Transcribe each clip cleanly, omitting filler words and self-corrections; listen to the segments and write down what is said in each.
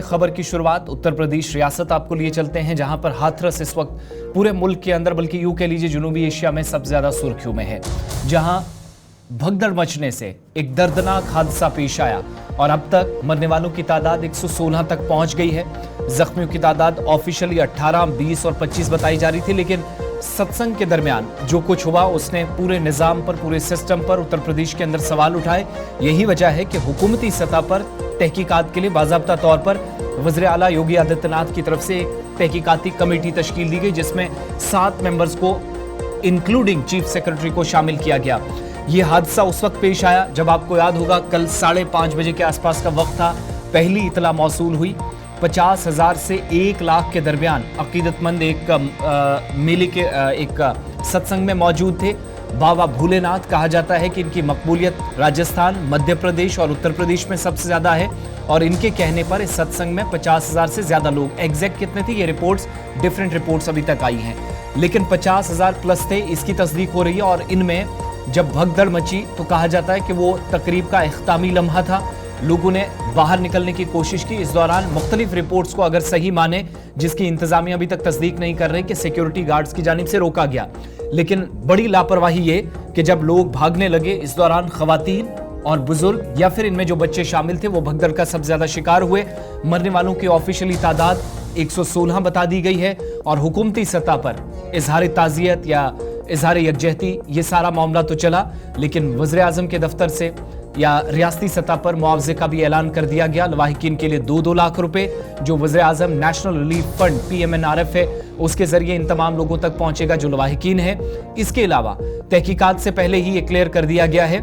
खबर की शुरुआत उत्तर प्रदेश रियासत आपको लिए चलते हैं, जहां पर हाथरस इस वक्त पूरे मुल्क के अंदर बल्कि यूं कह लीजिए जनूबी एशिया में सबसे ज्यादा सुर्खियों में है, जहां भगदड़ मचने से एक दर्दनाक हादसा पेश आया और अब तक मरने वालों की तादाद 116 तक पहुंच गई है। जख्मियों की तादाद ऑफिशियली 18, 20 और 25 बताई जा रही थी, लेकिन सत्संग के दरमियान जो कुछ हुआ उसने पूरे निजाम पर, पूरे सिस्टम पर उत्तर प्रदेश के अंदर सवाल उठाए। यही वजह है कि हुकूमती सतह पर तहकीकात के लिए बाज़ाब्ता तौर पर वज़ीर आला योगी आदित्यनाथ की तरफ से एक तहकीकाती कमेटी तश्कील दी गई, जिसमें 7 मेंबर्स को इंक्लूडिंग चीफ सेक्रेटरी को शामिल किया गया। ये हादसा उस वक्त पेश आया जब आपको याद होगा कल 5:30 बजे के आसपास का वक्त था। पहली इतला मौसूल हुई 50,000 से 1 लाख के दरमियान अकीदतमंद एक मेले के एक सत्संग में मौजूद थे। बाबा भोलेनाथ कहा जाता है कि इनकी मकबूलियत राजस्थान, मध्य प्रदेश और उत्तर प्रदेश में सबसे ज़्यादा है और इनके कहने पर इस सत्संग में 50,000 से ज़्यादा लोग, एग्जैक्ट कितने थे ये रिपोर्ट्स, डिफरेंट रिपोर्ट्स अभी तक आई हैं, लेकिन 50,000 प्लस थे, इसकी तस्दीक हो रही है। और इनमें जब भगदड़ मची तो कहा जाता है कि वो तकरीब का इख्तामी लम्हा था। लोगों ने बाहर निकलने की कोशिश की। इस दौरान मुख्तलिफ रिपोर्ट्स को अगर सही माने, जिसकी इंतजामिया अभी तक तस्दीक नहीं कर रही, कि सिक्योरिटी गार्ड्स की जानिब से रोका गया, लेकिन बड़ी लापरवाही ये कि जब लोग भागने लगे इस दौरान खवातीन और बुजुर्ग या फिर इनमें जो बच्चे शामिल थे वो भगदड़ का सबसे ज्यादा शिकार हुए। मरने वालों की ऑफिशियली तादाद 116 बता दी गई है और हुकूमती सतह पर इजहार ताज़ियत या इजहार यकजहती ये सारा मामला तो चला, लेकिन वज़ीर आज़म के दफ्तर से या रियासती सतह पर मुआवजे का भी ऐलान कर दिया गया। लवाहिकीन के लिए 2-2 लाख रुपए जो वज़ीर आज़म नेशनल रिलीफ फंड PMNRF है उसके जरिए इन तमाम लोगों तक पहुंचेगा जो लवाहिकीन है। इसके अलावा तहकीकात से पहले ही ये क्लियर कर दिया गया है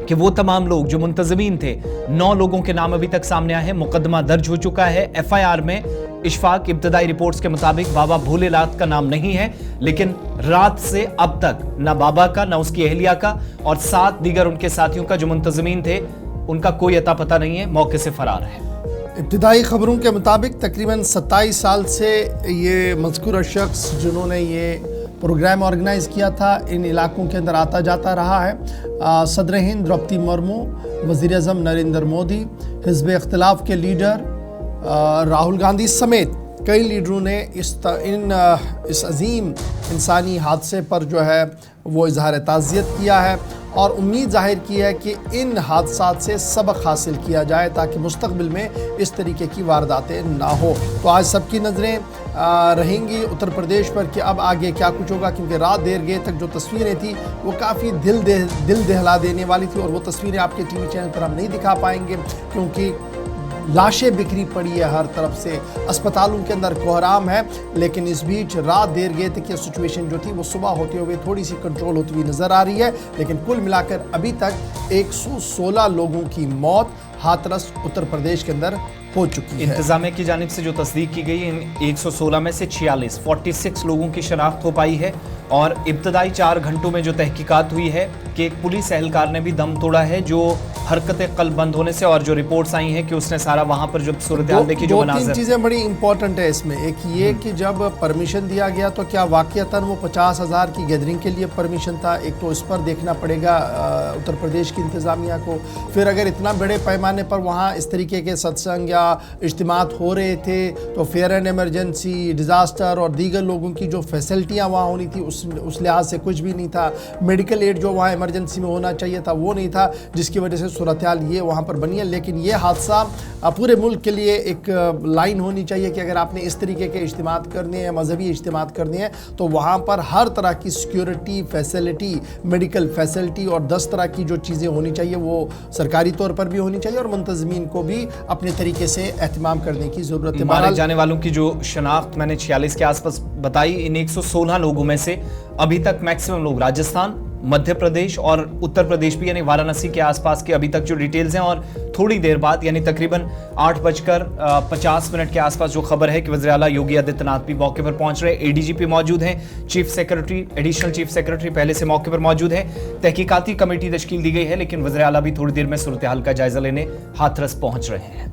कि वो तमाम लोग जो मुंतज़मीन थे, 9 लोगों के नाम अभी तक सामने आए हैं। मुकदमा दर्ज हो चुका है। FIR में इशफाक इब्तदाई रिपोर्ट्स के मुताबिक बाबा भोलेनाथ का नाम नहीं है, लेकिन रात से अब तक न बाबा का, न उसकी अहलिया का और 7 दीगर उनके साथियों का जो मुंतज़मीन थे उनका कोई अता पता नहीं है, मौके से फरार है। इब्तिदाई खबरों के मुताबिक तकरीबन 27 साल से ये मज़कूरा शख्स जिन्होंने ये प्रोग्राम ऑर्गेनाइज़ किया था इन इलाकों के अंदर आता जाता रहा है। सदर हिंद द्रौपदी मुर्मू, वज़ीर आज़म नरेंद्र मोदी, हिज़्ब इख्तिलाफ के लीडर राहुल गांधी समेत कई लीडरों ने इस अजीम इंसानी हादसे पर जो है वो इजहार ताज़ियत किया है और उम्मीद ज़ाहिर की है कि इन हादसात से सबक हासिल किया जाए ताकि मुस्तक़बिल में इस तरीके की वारदातें ना हो। तो आज सबकी नज़रें रहेंगी उत्तर प्रदेश पर कि अब आगे क्या कुछ होगा, क्योंकि रात देर गए तक जो तस्वीरें थी वो काफ़ी दिल दहला देने वाली थी और वो तस्वीरें आपके TV चैनल पर हम नहीं दिखा पाएंगे क्योंकि लाशें बिखरी पड़ी है हर तरफ से, अस्पतालों के अंदर कोहराम है। लेकिन इस बीच रात देर गए तक ये सिचुएशन जो थी वो सुबह होते हुए थोड़ी सी कंट्रोल होती हुई नज़र आ रही है, लेकिन कुल मिलाकर अभी तक 116 लोगों की मौत हाथरस उत्तर प्रदेश के अंदर हो चुकी है। इंतजामिया की जानिब से जो तस्दीक की गई इन 116 में से 46 लोगों की शनाख्त हो पाई है और इब्तदाई 4 घंटों में जो तहकीकात हुई है कि एक पुलिस एहलकार ने भी दम तोड़ा है जो हरकतें कल बंद होने से, और जो रिपोर्ट्स आई हैं कि उसने सारा वहां पर जो सूरत हाल देखी, जो मनाज़र, 2-3 चीज़ें बड़ी इंपॉर्टेंट है इसमें। एक ये कि जब परमिशन दिया गया तो क्या वाक़यतन वो 50,000 की गैदरिंग के लिए परमिशन था, एक तो इस पर देखना पड़ेगा उत्तर प्रदेश की इंतज़ामिया को। फिर अगर इतना बड़े पैमाने पर वहाँ इस तरीके के सत्संग या इज्तिमात हो रहे थे तो फेयर एंड एमरजेंसी, डिज़ास्टर और दीगर लोगों की जो फैसिलिटियाँ वहाँ होनी थी उस लिहाज से कुछ भी नहीं था। मेडिकल एड जो वहाँ इमरजेंसी में होना चाहिए था वो नहीं था, जिसकी वजह से सूरत हाल ये वहाँ पर बनी है। लेकिन ये हादसा पूरे मुल्क के लिए एक लाइन होनी चाहिए कि अगर आपने इस तरीके के इज्तिमात करने हैं, मजहबी इज्तिमात करने हैं, तो वहाँ पर हर तरह की सिक्योरिटी फैसिलिटी, मेडिकल फैसिलिटी और 10 तरह की जो चीज़ें होनी चाहिए वो सरकारी तौर पर भी होनी चाहिए और मुंतज़मीन को भी अपने तरीके से एहतमाम करने की ज़रूरत है। मारे जाने वालों की जो शनाख्त मैंने 46 के आसपास बताई, इन 116 लोगों में से अभी तक मैक्सिमम लोग राजस्थान, मध्य प्रदेश और उत्तर प्रदेश भी यानी वाराणसी के आसपास के अभी तक जो डिटेल्स हैं। और थोड़ी देर बाद यानी तकरीबन 8:50 के आसपास जो खबर है कि वज़ीर आला योगी आदित्यनाथ भी मौके पर पहुंच रहे, ADGP मौजूद हैं, chief secretary, additional chief secretary पहले से मौके पर मौजूद है, तहकीकाती कमेटी तश्कील दी गई है, लेकिन वज़ीर आला भी थोड़ी देर में सूरत हाल का जायजा लेने हाथरस पहुंच रहे हैं।